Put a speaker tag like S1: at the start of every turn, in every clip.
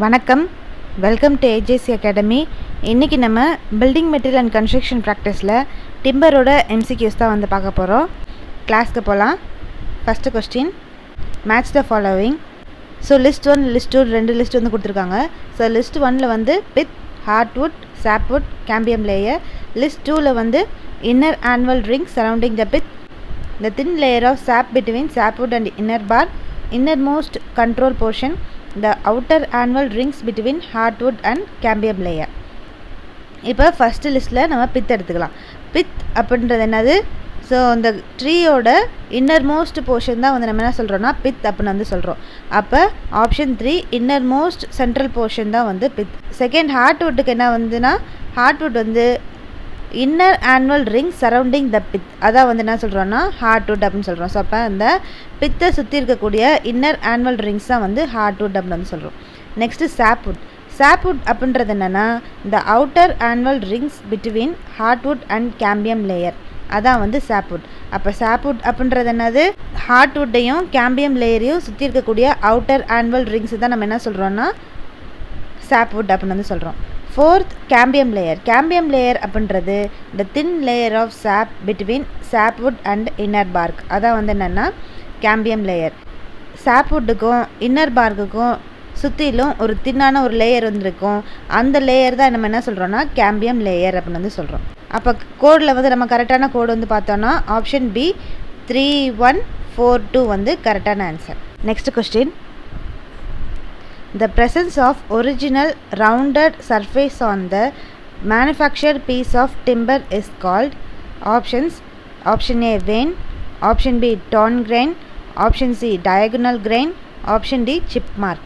S1: வணக்கம், welcome to AJC academy. இன்றைக்கி நம்ம பில்டிங் மெட்டீரியல் அண்ட் கன்ஸ்ட்ரக்ஷன் ப்ராக்டிஸில் டிம்பரோட எம்சிக்யூஸ் தான் வந்து பார்க்க போகிறோம். கிளாஸ்க்கு போகலாம். First question, match the following. So list 1, list 2 ரெண்டு லிஸ்ட் வந்து கொடுத்துருக்காங்க. ஸோ லிஸ்ட் 1ல் வந்து pith, heartwood, sapwood, cambium layer. List 2ல் வந்து inner annual ring surrounding the pith, the thin layer of sap between sapwood and inner bar, innermost control portion, the outer annual rings between hardwood and cambium layer. இப்போ first லிஸ்ட்டில் நம்ம பித் எடுத்துக்கலாம். பித் அப்படின்றது என்னது? So அந்த ட்ரீயோட innermost portion தான் வந்து நம்ம என்ன சொல்கிறோன்னா பித் அப்படின்னு வந்து சொல்கிறோம். அப்போ ஆப்ஷன் 3 இன்னர்மோஸ்ட் சென்ட்ரல் போர்ஷன் தான் வந்து பித். செகண்ட் ஹார்ட்வுட்டுக்கு என்ன வந்துன்னா, ஹார்ட்வுட் வந்து inner annual ring surrounding the pith, அதான் வந்து என்ன சொல்கிறோன்னா ஹார்ட்வுட் அப்படின்னு சொல்கிறோம். ஸோ அப்போ அந்த பித்தை சுற்றி இருக்கக்கூடிய இன்னர் ஆனுவல் ரிங்ஸ் தான் வந்து ஹார்ட்வுட் அப்படின்னு வந்து சொல்கிறோம். Next sapwood. சாப்வுட் அப்படின்றது என்னென்னா இந்த outer annual rings between hardwood and cambium layer, அதான் வந்து சாப்வுட். அப்போ சாப்வுட் அப்படின்றது என்னது? ஹார்ட்வுட்டையும் கேம்பியம் லேயரையும் சுற்றி இருக்கக்கூடிய அவுட்டர் ஆனுவல் ரிங்ஸ் தான் நம்ம என்ன சொல்கிறோன்னா சாப்வுட் அப்படின்னு வந்து சொல்கிறோம். Fourth, cambium layer. Cambium layer அப்படின்றது இந்த தின் லேயர் ஆஃப் சாப் between sapwood and inner park, அதான் வந்து என்னென்னா கேம்பியம் லேயர். சாப்வுட்டுக்கும் இன்னர் பார்க்குக்கும் சுற்றிலும் ஒரு தின்னான ஒரு லேயர் வந்துருக்கும், அந்த லேயர் தான் நம்ம என்ன சொல்கிறோன்னா கேம்பியம் லேயர் அப்படின்னு வந்து சொல்கிறோம். அப்போ கோடில் வந்து நம்ம கரெக்டான கோடு வந்து பார்த்தோன்னா ஆப்ஷன் பி 3142 வந்து கரெக்டான answer. Next question, the presence of original rounded surface on the manufactured piece of timber is called options. Option A vein, option B torn grain, option C diagonal grain, option D chip mark.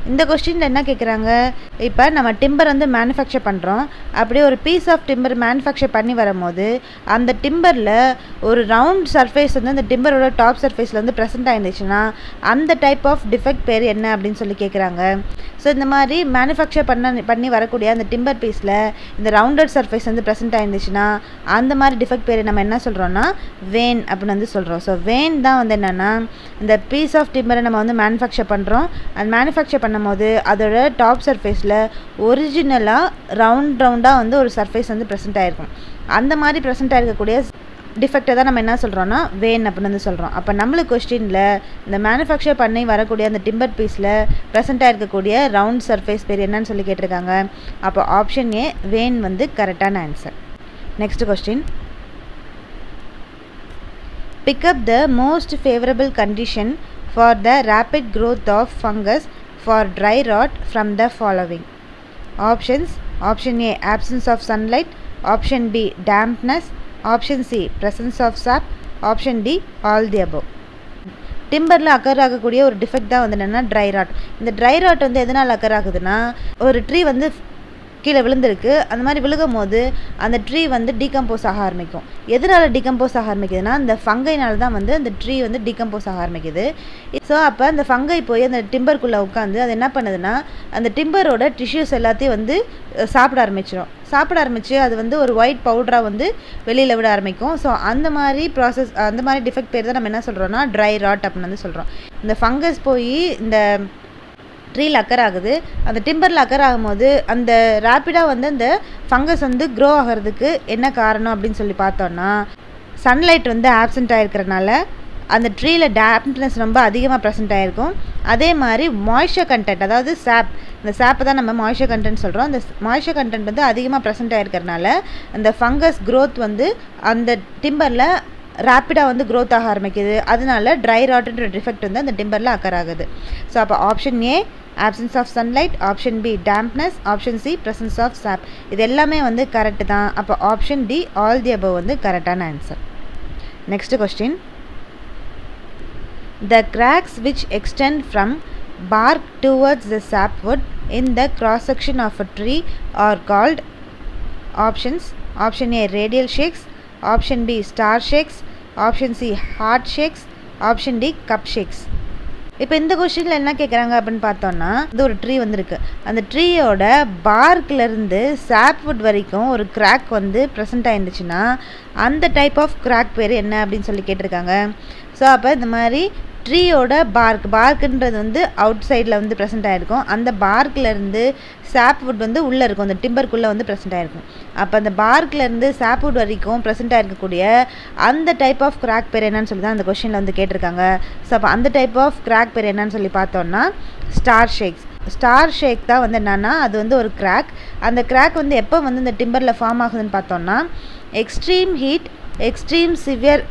S1: இந்த கொஸ்டினில் என்ன கேட்குறாங்க, இப்போ நம்ம timber வந்து manufacture பண்ணுறோம். அப்படியே ஒரு பீஸ் ஆஃப் டிம்பர் மேனுஃபேக்சர் பண்ணி வரும்போது அந்த டிம்பரில் ஒரு ரவுண்ட் சர்ஃபேஸ் வந்து அந்த டிம்பரோட டாப் சர்ஃபேஸில் வந்து ப்ரெசென்ட் ஆகிருந்துச்சுன்னா அந்த டைப் ஆஃப் டிஃபெக்ட் பேர் என்ன அப்படின்னு சொல்லி கேட்குறாங்க. ஸோ இந்த மாதிரி மேனுஃபேக்சர் பண்ணி வரக்கூடிய அந்த டிம்பர் பீஸில் இந்த ரவுண்டட் சர்ஃபேஸ் வந்து ப்ரெசென்ட் ஆகிருந்துச்சுன்னா அந்த மாதிரி டிஃபெக்ட் பேர் நம்ம என்ன சொல்கிறோன்னா வேன் அப்படின்னு வந்து சொல்கிறோம். ஸோ வேன் தான் வந்து என்னென்னா இந்த பீஸ் ஆஃப் டிம்பரை நம்ம வந்து மேனுஃபேக்சர் பண்ணுறோம். அந்த மேனுஃபேக்சர் பண்ணும்போது அதோட டாப் சர்ஃபேஸில் ஒரிஜினலாக ரவுண்டாக வந்து ஒரு சர்ஃபேஸ் வந்து ப்ரெசென்ட் ஆகிருக்கும். அந்த மாதிரி ப்ரெசென்ட் ஆகிருக்கக்கூடிய டிஃபெக்டை தான் நம்ம என்ன சொல்கிறோன்னா வேன் அப்படின்னு வந்து சொல்கிறோம். அப்போ நம்மளுக்கு கொஸ்டினில் இந்த மேனுஃபேக்சர் பண்ணி வரக்கூடிய அந்த டிம்பர் பீஸில் ப்ரெசென்ட் ஆகிருக்கக்கூடிய ரவுண்ட் சர்ஃபேஸ் பேர் என்னன்னு சொல்லி கேட்டிருக்காங்க. அப்போ ஆப்ஷன் ஏ வேன் வந்து கரெக்டான answer. Next question, pick up the most favorable condition for the rapid growth of fungus for dry rot from the following. Options. Option A absence of sunlight, option B dampness, option C presence of sap, option D all the above. டிம்பரில் occur ஆகக்கூடிய ஒரு defect தான் வந்து என்னென்னா dry rot. இந்த dry rot வந்து எதனால் occur ஆகுதுன்னா, ஒரு ட்ரீ வந்து கீழே விழுந்திருக்கு, அந்த மாதிரி விழுகும் போது அந்த ட்ரீ வந்து டீகம்போஸ் ஆக ஆரம்பிக்கும். எதனால் டீகம்போஸ் ஆக ஆரம்பிக்குதுன்னா அந்த ஃபங்கைனால தான் வந்து அந்த ட்ரீ வந்து டீகம்போஸ் ஆக ஆரம்பிக்குது. ஸோ அப்போ அந்த ஃபங்கை போய் அந்த டிம்பருக்குள்ளே உட்காந்து அது என்ன பண்ணுதுன்னா அந்த டிம்பரோட டிஷ்யூஸ் எல்லாத்தையும் வந்து சாப்பிட ஆரம்பிச்சு அது வந்து ஒரு ஒயிட் பவுடராக வந்து வெளியில் விட ஆரம்பிக்கும். ஸோ அந்த மாதிரி ப்ராசஸ், அந்த மாதிரி டிஃபெக்ட் பேர் தான் நம்ம என்ன சொல்கிறோன்னா ட்ரை ராட் அப்படின்னு வந்து சொல்கிறோம். இந்த ஃபங்கஸ் போய் இந்த ட்ரீயில் அக்கர் ஆகுது, அந்த டிம்பரில் அக்கர் ஆகும்போது அந்த ரேப்பிடாக வந்து அந்த ஃபங்கஸ் வந்து க்ரோ ஆகிறதுக்கு என்ன காரணம் அப்படின்னு சொல்லி பார்த்தோன்னா சன்லைட் வந்து ஆப்சண்ட் ஆகிருக்கிறனால அந்த ட்ரீயில் டேம்ப்னஸ் ரொம்ப அதிகமாக ப்ரெசென்ட் ஆகிருக்கும். அதே மாதிரி மாய்ஸ்சர் கண்டென்ட், அதாவது சாப், இந்த சாப்பை தான் நம்ம மாய்ஸ்சர் கண்டென்ட் சொல்கிறோம். அந்த மாய்ஸ்சர் கண்டென்ட் வந்து அதிகமாக ப்ரெசென்ட் ஆகிருக்கிறனால அந்த ஃபங்கஸ் க்ரோத் வந்து அந்த டிம்பரில் ரேப்பிடாக வந்து க்ரோத் ஆக ஆரம்பிக்குது. அதனால ட்ரை ராட்ன்ற டிஃபெக்ட் வந்து அந்த டிம்பரில் அக்கர் ஆகுது. ஸோ அப்போ option A absence of sunlight, option B dampness, option C presence of sap, இது எல்லாமே வந்து கரெக்ட் தான். அப்போ option D all the above வந்து கரெக்டான answer. Next question, the cracks which extend from bark towards the sapwood in the cross section of a tree are called options. Option A radial shakes, option B star shakes, option C heart shakes, option D cup shakes. இப்போ இந்த கொஸ்டினில் என்ன கேட்குறாங்க அப்படின்னு பார்த்தோன்னா, இது ஒரு tree வந்துருக்கு, அந்த ட்ரீயோட பார்க்லேருந்து சாப்வுட் வரைக்கும் ஒரு கிராக் வந்து ப்ரெசென்ட் ஆயிருந்துச்சுன்னா அந்த டைப் ஆஃப் கிராக் பேர் என்ன அப்படின்னு சொல்லி கேட்டிருக்காங்க. ஸோ அப்போ இந்த மாதிரி ட்ரீயோட பார்க்குன்றது வந்து அவுட் சைடில் வந்து ப்ரெசென்ட் ஆகிருக்கும். அந்த பார்க்லேருந்து சாப்வுட் வந்து உள்ளே இருக்கும், அந்த டிம்பருக்குள்ளே வந்து ப்ரெசென்ட் ஆகிருக்கும். அப்போ அந்த பார்க்லேருந்து சாப்வுட் வரைக்கும் ப்ரெசென்ட் ஆகிருக்கக்கூடிய அந்த டைப் ஆஃப் கிராக் பேர் என்னன்னு சொல்லி தான் அந்த கொஷினில் வந்து கேட்டிருக்காங்க. ஸோ அப்போ அந்த டைப் ஆஃப் கிராக் பேர் என்னன்னு சொல்லி பார்த்தோன்னா ஸ்டார் ஷேக்ஸ். ஸ்டார் ஷேக் தான் வந்து என்னன்னா அது வந்து ஒரு கிராக். அந்த கிராக் வந்து எப்போ வந்து இந்த டிம்பரில் ஃபார்ம் ஆகுதுன்னு பார்த்தோன்னா extreme heat, extreme severe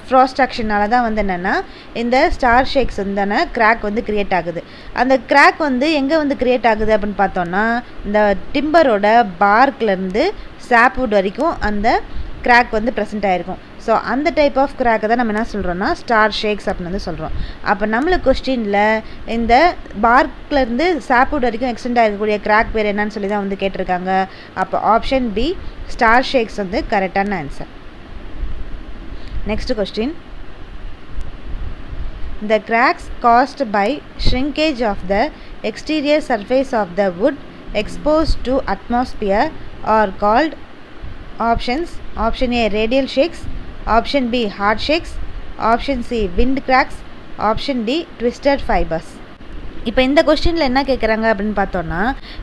S1: frost ஆக்ஷனால தான் வந்து என்னென்னா இந்த ஸ்டார் ஷேக்ஸ் வந்து கிராக் வந்து க்ரியேட் ஆகுது. அந்த கிராக் வந்து எங்கே வந்து க்ரியேட் ஆகுது அப்படின்னு பார்த்தோன்னா இந்த டிம்பரோட பார்க்லேருந்து சாப்வுட் வரைக்கும் அந்த கிராக் வந்து ப்ரெசென்ட் ஆகிருக்கும். ஸோ அந்த டைப் ஆஃப் கிராக்கை தான் நம்ம என்ன சொல்கிறோன்னா ஸ்டார் ஷேக்ஸ் அப்படின்னு வந்து சொல்கிறோம். அப்போ நம்மளுக்கு கொஸ்டினில் இந்த பார்க்லேருந்து சாப்வுட் வரைக்கும் எக்ஸ்டெண்ட் ஆகக்கூடிய கிராக் பேர் என்னன்னு சொல்லி தான் வந்து கேட்டிருக்காங்க. அப்போ ஆப்ஷன் பி ஸ்டார் ஷேக்ஸ் வந்து கரெக்டான answer. Next question. The cracks caused by shrinkage of the exterior surface of the wood exposed to atmosphere are called options. Option A radial shakes, option B hard shakes, option C wind cracks, option D twisted fibers. இப்போ இந்த கொஸ்டினில் என்ன கேட்குறாங்க அப்படின்னு பார்த்தோன்னா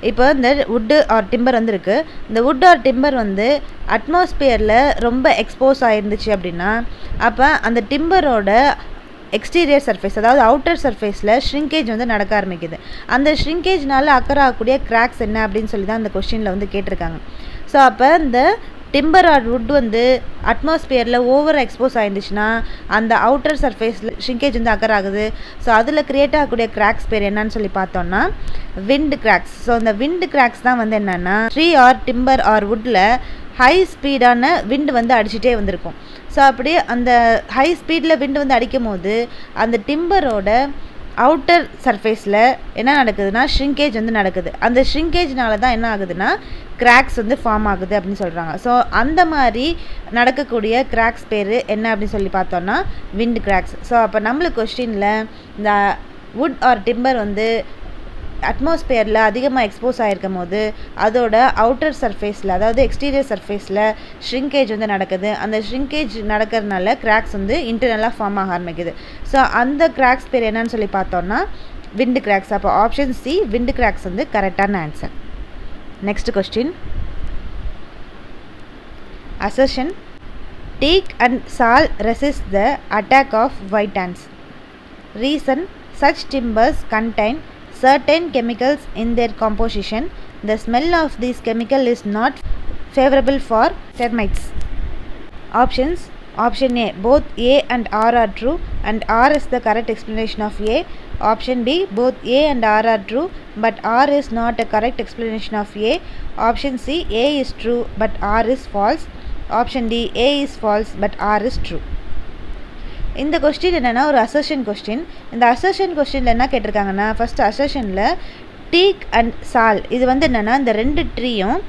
S1: இப்போ இந்த wood R timber வந்து இருக்குது. இந்த வுட் ஆர் டிம்பர் வந்து அட்மாஸ்பியரில் ரொம்ப எக்ஸ்போஸ் ஆகிருந்துச்சு அப்படின்னா அப்போ அந்த டிம்பரோட எக்ஸ்டீரியர் சர்ஃபேஸ் அதாவது அவுட்டர் சர்ஃபேஸில் ஷ்ரிங்கேஜ் வந்து நடக்க ஆரம்பிக்குது. அந்த ஷ்ரிங்கேஜ்னால அக்கர் ஆகக்கூடிய கிராக்ஸ் என்ன அப்படின்னு சொல்லி தான் அந்த கொஸ்டினில் வந்து கேட்டிருக்காங்க. ஸோ அப்போ இந்த டிம்பர் ஆர் வுட் வந்து அட்மாஸ்பியரில் ஓவர் எக்ஸ்போஸ் ஆகிருந்துச்சுன்னா அந்த அவுட்டர் சர்ஃபேஸில் ஷ்ரிங்கேஜ் வந்து அக்கர் ஆகுது. ஸோ அதில் க்ரியேட் ஆகக்கூடிய கிராக்ஸ் பேர் என்னன்னு சொல்லி பார்த்தோன்னா விண்ட் கிராக்ஸ். ஸோ இந்த விண்ட் கிராக்ஸ் தான் வந்து என்னென்னா ட்ரீ ஆர் டிம்பர் ஆர் வுட்டில் ஹை ஸ்பீடான விண்டு வந்து அடிச்சுட்டே வந்திருக்கும். ஸோ அப்படியே அந்த ஹை ஸ்பீடில் விண்டு வந்து அடிக்கும் போது அந்த டிம்பரோட அவுட்டர் சர்ஃபேஸில் என்ன நடக்குதுன்னா ஷ்ரிங்கேஜ் வந்து நடக்குது. அந்த ஷ்ரிங்கேஜ்னால தான் என்ன ஆகுதுன்னா கிராக்ஸ் வந்து ஃபார்ம் ஆகுது அப்படின்னு சொல்கிறாங்க. ஸோ அந்த மாதிரி நடக்கக்கூடிய கிராக்ஸ் பேர் என்ன அப்படின்னு சொல்லி பார்த்தோன்னா விண்ட் கிராக்ஸ். ஸோ அப்போ நம்மளுக்கு கொஸ்டினில் இந்த வுட் ஆர் டிம்பர் வந்து அட்மாஸ்பியரில் அதிகமாக எக்ஸ்போஸ் ஆகிருக்கும் போது அதோட அவுட்டர் சர்ஃபேஸில் அதாவது எக்ஸ்டீரியர் சர்ஃபேஸில் ஷ்ரிங்கேஜ் வந்து நடக்குது. அந்த ஷ்ரிங்கேஜ் நடக்கிறதுனால கிராக்ஸ் வந்து இன்டர்னலாக ஃபார்ம் ஆக ஆரம்பிக்குது. ஸோ அந்த கிராக்ஸ் பேர் என்னன்னு சொல்லி பார்த்தோன்னா விண்ட் கிராக்ஸ். அப்போ ஆப்ஷன் சி விண்ட் கிராக்ஸ் வந்து கரெக்டான answer. Next question. Assertion. Teak and sal resist the attack of white ants. Reason. Such timbers contain certain chemicals in their composition. The smell of this chemical is not favorable for termites. Options. Option A both A and R are true and R is the correct explanation of A. Option B both A and R are true but R is not a correct explanation of A. Option C A is true but R is false. Option D A is false but R is true. இந்த question என்னென்னா ஒரு assertion question. இந்த assertion கொஸ்டினில் என்ன கேட்டிருக்காங்கன்னா first அசர்ஷனில் டீக் and சால் இது வந்து என்னென்னா இந்த ரெண்டு ட்ரீயும்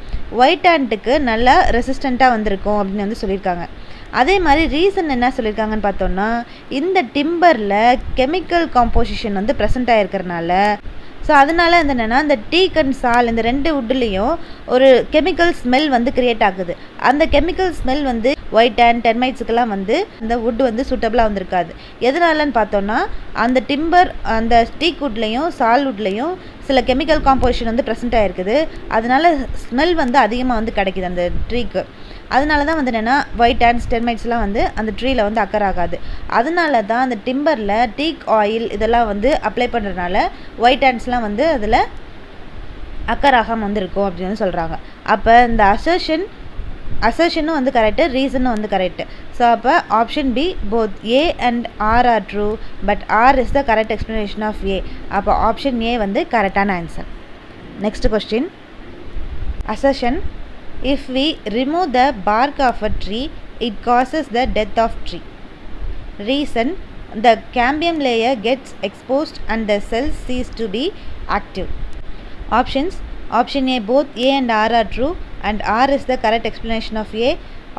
S1: ஒயிட் ஆண்ட்டுக்கு நல்லா ரெசிஸ்டண்ட்டாக வந்திருக்கும் அப்படின்னு வந்து சொல்லியிருக்காங்க. அதே மாதிரி ரீசன் என்ன சொல்லியிருக்காங்கன்னு பார்த்தோன்னா இந்த டிம்பரில் கெமிக்கல் காம்போசிஷன் வந்து ப்ரெசென்ட் ஆகிருக்கிறனால ஸோ அதனால வந்து என்னென்னா இந்த டீக் அண்ட் சால் இந்த ரெண்டு வுட்லேயும் ஒரு கெமிக்கல் ஸ்மெல் வந்து க்ரியேட் ஆகுது. அந்த கெமிக்கல் ஸ்மெல் வந்து ஒயிட் அண்ட் டெர்மைட்ஸுக்கெல்லாம் வந்து இந்த வுட் வந்து சூட்டபிளாக வந்திருக்காது. எதனாலன்னு பார்த்தோன்னா அந்த டிம்பர் அந்த டீக் வுட்லேயும் சால் வுட்லேயும் சில கெமிக்கல் காம்போசிஷன் வந்து ப்ரெசென்ட் ஆகிருக்குது. அதனால ஸ்மெல் வந்து அதிகமாக வந்து கிடைக்கிது அந்த ட்ரீக்கு. அதனால தான் வந்து என்னென்னா ஒயிட் அண்ட் டெர்மைட்ஸ்லாம் வந்து அந்த ட்ரீயில் வந்து அக்கர் ஆகாது. அதனால தான் அந்த டிம்பரில் டீக் ஆயில் இதெல்லாம் வந்து அப்ளை பண்ணுறதுனால ஒயிட் ஆண்ட்ஸ்லாம் வந்து அதில் அக்கர் ஆகாமல் வந்துருக்கும் அப்படின்னு சொல்கிறாங்க. அப்போ இந்த அசர்ஷனும் வந்து கரெக்டு, ரீசனும் வந்து கரெக்டு. ஸோ அப்போ option B both A and R are true but R is the correct explanation of A. அப்போ ஆப்ஷன் ஏ வந்து கரெக்டான answer. Next question. Assertion. If we remove the bark of a tree, it causes the death of tree. Reason. The cambium layer gets exposed and the cells cease to be active. Options. Option A both A and R are true and R is the correct explanation of A.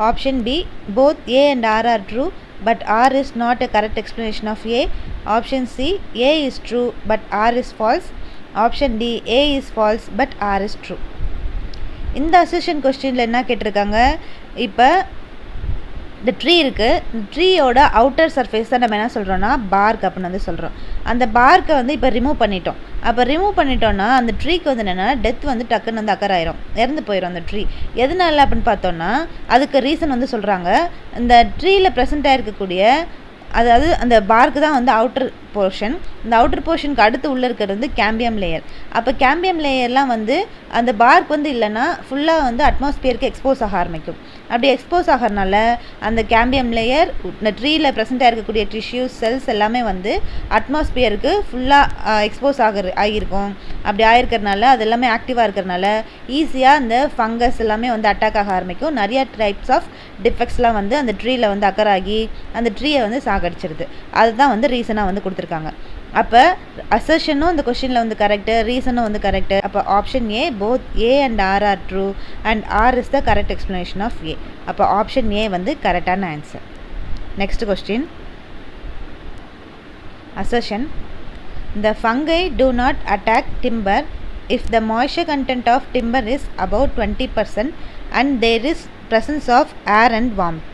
S1: Option B both A and R are true but R is not a correct explanation of A. Option C A is true but R is false. Option D A is false but R is true. இந்த assertion கொஸ்டினில் என்ன கேட்டிருக்காங்க, இப்போ இந்த tree இருக்குது, இந்த ட்ரீயோட outer surface தான் நம்ம என்ன சொல்கிறோன்னா பார்க் அப்படின்னு வந்து சொல்கிறோம். அந்த பார்க்கை வந்து இப்போ ரிமூவ் பண்ணிட்டோம். அப்போ ரிமூவ் பண்ணிட்டோன்னா அந்த ட்ரீக்கு வந்து என்னென்னா டெத் வந்து டக்குன்னு வந்து அக்கர் ஆயிரும், இறந்து போயிடும் அந்த ட்ரீ. எதனால அப்படின்னு பார்த்தோன்னா அதுக்கு ரீசன் வந்து சொல்கிறாங்க. இந்த ட்ரீயில் ப்ரெசென்ட் ஆகிருக்கக்கூடிய அதாவது அந்த பார்க்கு தான் வந்து அவுட்டர் போர்ஷன். இந்த அவுட்டர் போர்ஷனுக்கு அடுத்து உள்ளே இருக்கிறது வந்து கேம்பியம் லேயர். அப்போ கேம்பியம் லேயர்லாம் வந்து அந்த பார்க் வந்து இல்லைன்னா ஃபுல்லாக வந்து அட்மாஸ்பியருக்கு எக்ஸ்போஸ் ஆக ஆரம்பிக்கும். அப்படி எக்ஸ்போஸ் ஆகிறனால அந்த கேம்பியம் லேயர் இந்த ட்ரீயில் ப்ரெசென்ட் ஆகிருக்கக்கூடிய டிஷ்யூஸ் செல்ஸ் எல்லாமே வந்து அட்மாஸ்பியருக்கு ஃபுல்லாக எக்ஸ்போஸ் ஆகியிருக்கும். அப்படி ஆகிருக்கிறதுனால அது எல்லாமே ஆக்டிவாக இருக்கிறதுனால ஈஸியாக இந்த ஃபங்கஸ் எல்லாமே வந்து அட்டாக் ஆக ஆரம்பிக்கும். நிறையா டைப்ஸ் ஆஃப் டிஃபெக்ட்ஸ்லாம் வந்து அந்த ட்ரீயில் வந்து அக்கர் ஆகி அந்த ட்ரீயை வந்து சாகடிச்சிருது. அதுதான் வந்து ரீசனாக வந்து கொடுத்துருக்காங்க. அப்போ அசர்ஷனும் இந்த கொஸ்டினில் வந்து கரெக்டு, ரீசனும் வந்து கரெக்டு. அப்போ option A both A and R are true and R is the correct explanation of A. அப்போ ஆப்ஷன் ஏ வந்து கரெக்டான answer. Next question, assertion. The fungi do not attack timber if the moisture content of timber is about 20% and there is presence of air and warmth.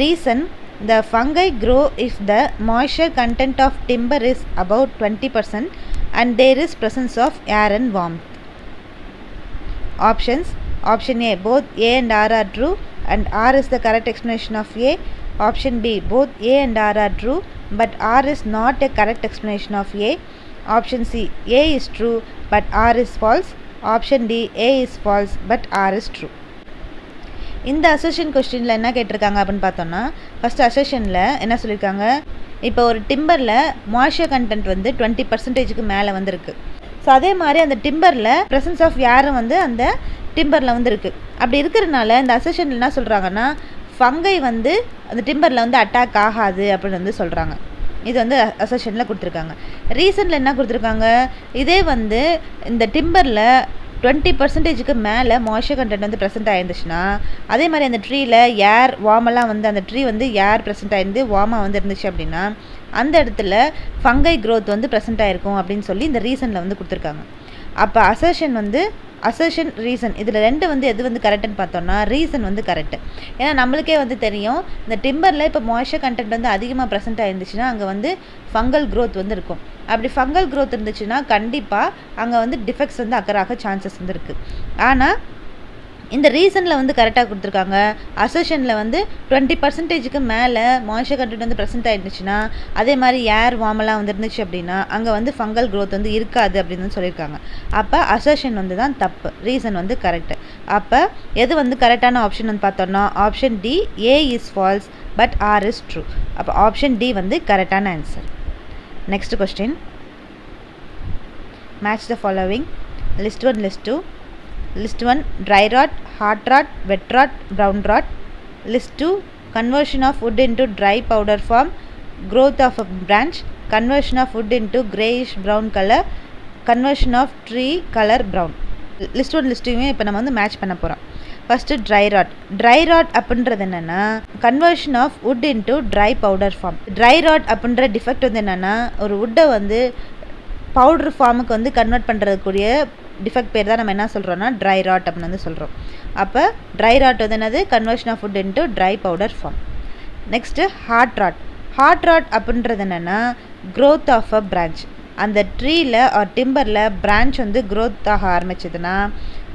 S1: Reason, the fungi grow if the moisture content of timber is about 20% and there is presence of air and warmth. Options, option A both A and R are true and R is the correct explanation of A. Option B both A and R are true but R is not a correct explanation of A. Option C A is true but R is false. Option D A is false but R is true. இந்த assertion கொஸ்டினில் என்ன கேட்டிருக்காங்க அப்படின்னு பார்த்தோன்னா, first அசர்ஷனில் என்ன சொல்லியிருக்காங்க, இப்போ ஒரு டிம்பரில் மாய்ஸ்சர் கண்டென்ட் வந்து 20% மேலே வந்துருக்கு. ஸோ அதே மாதிரி அந்த டிம்பரில் ப்ரெசன்ஸ் ஆஃப் ஏரும் வந்து அந்த டிம்பரில் வந்து இருக்குது. அப்படி இருக்கிறதுனால இந்த அசர்ஷனில் என்ன சொல்கிறாங்கன்னா ஃபங்கை வந்து அந்த டிம்பரில் வந்து அட்டாக் ஆகாது அப்படின்னு வந்து சொல்கிறாங்க. இது வந்து அசர்ஷனில் கொடுத்துருக்காங்க. ரீசனில் என்ன கொடுத்துருக்காங்க, இதே வந்து இந்த டிம்பரில் 20% மேலே மாய்ஸ்சர் கண்டென்ட் வந்து ப்ரெசென்ட் ஆயிருந்துச்சுன்னா அதே மாதிரி அந்த ட்ரீயில் ஏர் வார்மெல்லாம் வந்து அந்த ட்ரீ வந்து ஏர் ப்ரெசென்ட் ஆயிருந்து வார்மாக வந்து இருந்துச்சு அப்படின்னா அந்த இடத்துல ஃபங்கை க்ரோத் வந்து ப்ரெசென்ட் ஆகிருக்கும் அப்படின்னு சொல்லி இந்த ரீசனில் வந்து கொடுத்துருக்காங்க. அப்போ அசர்ஷன் வந்து அசர்ஷன் ரீசன் இதில் ரெண்டு வந்து எது வந்து கரெக்டுன்னு பார்த்தோன்னா ரீசன் வந்து கரெக்டு. ஏன்னா நம்மளுக்கே வந்து தெரியும் இந்த டிம்பரில் இப்போ மாய்ஸ்சர் கண்டென்ட் வந்து அதிகமாக ப்ரெசென்ட் ஆயிருந்துச்சுன்னா அங்கே வந்து ஃபங்கல் க்ரோத் வந்து இருக்கும். அப்படி ஃபங்கல் க்ரோத் இருந்துச்சுன்னா கண்டிப்பாக அங்கே வந்து டிஃபெக்ட்ஸ் வந்து அக்கறாக சான்சஸ் வந்து இருக்குது. ஆனால் இந்த ரீசனில் வந்து கரெக்டாக கொடுத்துருக்காங்க. அசர்ஷனில் வந்து 20% மேலே மாய்ஸ்சர் கண்டென்ட் வந்து ப்ரெசென்ட் ஆகிருந்துச்சுன்னா அதே மாதிரி ஏர் வார்மெல்லாம் வந்து இருந்துச்சு அப்படின்னா அங்கே வந்து ஃபங்கல் க்ரோத் வந்து இருக்காது அப்படின்னு சொல்லியிருக்காங்க. அப்போ அசர்ஷன் வந்து தான் தப்பு, ரீசன் வந்து கரெக்டு. அப்போ எது வந்து கரெக்டான ஆப்ஷன் வந்து பார்த்தோன்னா option D A is false but R is true. அப்போ ஆப்ஷன் டி வந்து கரெக்டான answer. Next question, match the following. List 1 list 2. List 1 dry rot, hot rot, wet rot, brown rot. List 2 conversion of wood into dry powder form, growth of a branch, conversion of wood into greyish brown color, conversion of tree color brown. List 1 list 2 இப்போ நம்ம வந்து match பண்ண போகிறோம். First dry rot. Dry rot அப்படின்றது என்னென்னா conversion of wood into dry powder form. Dry rot அப்படின்ற defect வந்து என்னென்னா ஒரு வுட்டை வந்து பவுடர் ஃபார்முக்கு வந்து கன்வெர்ட் பண்ணுறதுக்குரிய டிஃபெக்ட் பேர் தான் நம்ம என்ன சொல்கிறோன்னா ட்ரை ராட் அப்படின்னு வந்து சொல்கிறோம். அப்போ ட்ரை ராட் வந்து என்னது conversion of wood into dry powder form. Next hot rot. Hot rot அப்படின்றது என்னென்னா க்ரோத் ஆஃப் அ பிரான்ச். அந்த ட்ரீயில் ஆர் டிம்பரில் பிரான்ச் வந்து க்ரோத் ஆக ஆரம்பிச்சதுன்னா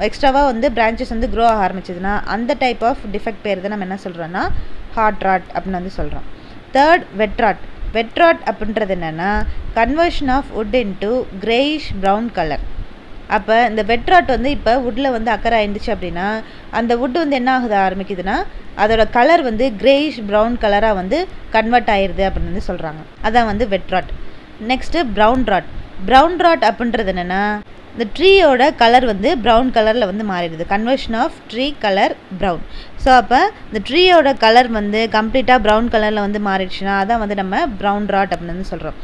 S1: எக்ஸ்ட்ராவாக வந்து பிரான்ச்சஸ் வந்து க்ரோ ஆக ஆரம்பிச்சதுன்னா அந்த டைப் ஆஃப் டிஃபெக்ட் பேர் தான் நம்ம என்ன சொல்கிறோன்னா ஹாட் ராட் அப்படின்னு வந்து சொல்கிறோம். Third wet rot. Wet rot அப்படின்றது என்னென்னா conversion of wood into greyish brown colour. அப்போ இந்த வெட் ராட் வந்து இப்போ வுட்டில் வந்து அக்கறை ஆயிருந்துச்சு அப்படின்னா அந்த வுட் வந்து என்ன ஆகுது ஆரம்பிக்குதுன்னா அதோட கலர் வந்து கிரேயிஷ் ப்ரௌன் கலராக வந்து கன்வெர்ட் ஆயிடுது அப்படின்னு வந்து சொல்கிறாங்க. அதான் வந்து wet rot. Next brown rot. Brown rot அப்படின்றது என்னென்னா இந்த ட்ரீயோட கலர் வந்து ப்ரௌன் கலரில் வந்து மாறிடுது. Conversion of tree colour brown. So அப்போ இந்த ட்ரீயோட கலர் வந்து கம்ப்ளீட்டாக ப்ரௌன் கலரில் வந்து மாறிடுச்சுன்னா அதான் வந்து நம்ம ப்ரௌன் ராட் அப்படின்னு வந்து சொல்கிறோம்.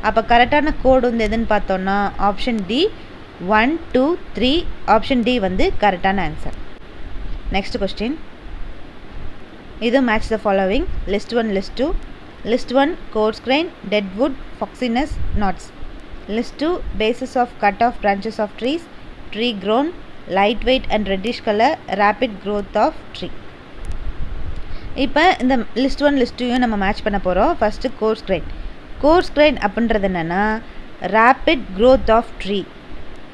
S1: அப்போ கரெக்டான கோடு வந்து எதுன்னு பார்த்தோன்னா ஆப்ஷன் டி 1 2 3. ஆப்ஷன் டி வந்து கரெக்டான ஆன்சர். நெக்ஸ்ட் கொஸ்டின், இது match the following. List 1 list 2. List 1 coarse grain, dead wood, foxiness, knots. List 2 basis of cut off branches of trees, tree grown, light weight and reddish color, rapid growth of tree. இப்போ இந்த list 1 list 2யும் நம்ம match பண்ண போகிறோம். First coarse grain. Coarse grain அப்படின்றது என்னென்னா rapid growth of tree.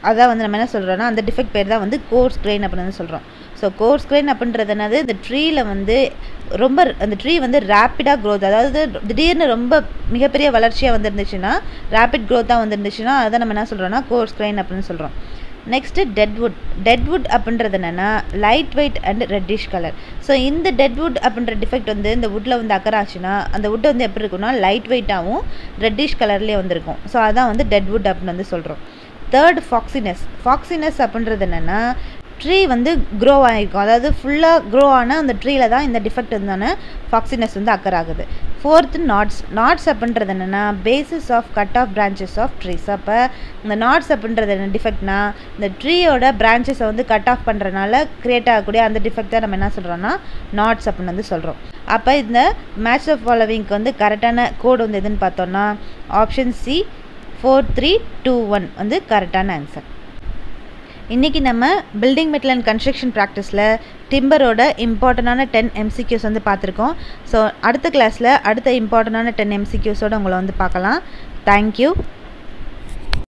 S1: அதான் வந்து நம்ம என்ன சொல்கிறோன்னா அந்த டிஃபெக்ட் பேர் தான் வந்து கோர்ஸ் கிரைன் அப்படின்னு சொல்கிறோம். ஸோ கோர்ஸ் கிரைன் அப்படின்றது என்னது, இந்த ட்ரீயில் வந்து ரொம்ப அந்த ட்ரீ வந்து ரேப்பிடாக க்ரோத், அதாவது திடீர்னு ரொம்ப மிகப்பெரிய வளர்ச்சியாக வந்துருந்துச்சுன்னா, ரேப்பிட் க்ரோத்தாக வந்துருந்துச்சுன்னா அதை நம்ம என்ன சொல்கிறோன்னா கோர்ஸ் கிரைன் அப்படின்னு சொல்கிறோம். Next deadwood. டெட்வுட் அப்படின்றது என்னென்னா light weight and reddish colour. So இந்த டெட்வுட் அப்படின்ற டிஃபெக்ட் வந்து இந்த வுட்டில் வந்து அக்கர் ஆச்சுன்னா அந்த வுட் வந்து எப்படி இருக்குன்னா லைட் வெயிட்டாகவும் ரெட்டிஷ் கலர்லேயே வந்துருக்கும். ஸோ அதான் வந்து டெட்வுட் அப்படின்னு வந்து சொல்கிறோம். தேர்ட் ஃபாக்ஸினஸ். ஃபாக்ஸினஸ் அப்படின்றது என்னென்னா ட்ரீ வந்து க்ரோ ஆகிருக்கும், அதாவது ஃபுல்லாக க்ரோ ஆன அந்த ட்ரீயில் தான் இந்த டிஃபெக்ட் இருந்தானே ஃபாக்ஸினஸ் வந்து அக்கர் ஆகுது. Fourth knots. நாட்ஸ் அப்படின்றது என்னென்னா basis of cut of branches of trees. அப்போ இந்த நாட்ஸ் அப்படின்றது என்ன டிஃபெக்ட்னா இந்த ட்ரீயோட பிரான்ச்சஸை வந்து கட் ஆஃப் பண்ணுறதுனால க்ரியேட் ஆகக்கூடிய அந்த டிஃபெக்ட் தான் நம்ம என்ன சொல்கிறோன்னா நாட்ஸ் அப்படின்னு வந்து சொல்கிறோம். அப்போ இந்த மேட்ச் ஆஃப் ஃபாலோவிங்க்கு வந்து கரெக்டான கோடு வந்து எதுன்னு பார்த்தோன்னா ஆப்ஷன் சி 4321 வந்து கரெக்டான ஆன்சர். இன்றைக்கி நம்ம பில்டிங் மெட்டீரியல் அண்ட் கன்ஸ்ட்ரக்ஷன் ப்ராக்டிஸில் டிம்பரோட இம்பார்ட்டண்டான 10 MCQs வந்து பார்த்துருக்கோம். ஸோ அடுத்த கிளாஸில் அடுத்த இம்பார்ட்டண்டான 10 MCQஸோடு உங்களை வந்து பார்க்கலாம். தேங்க்யூ.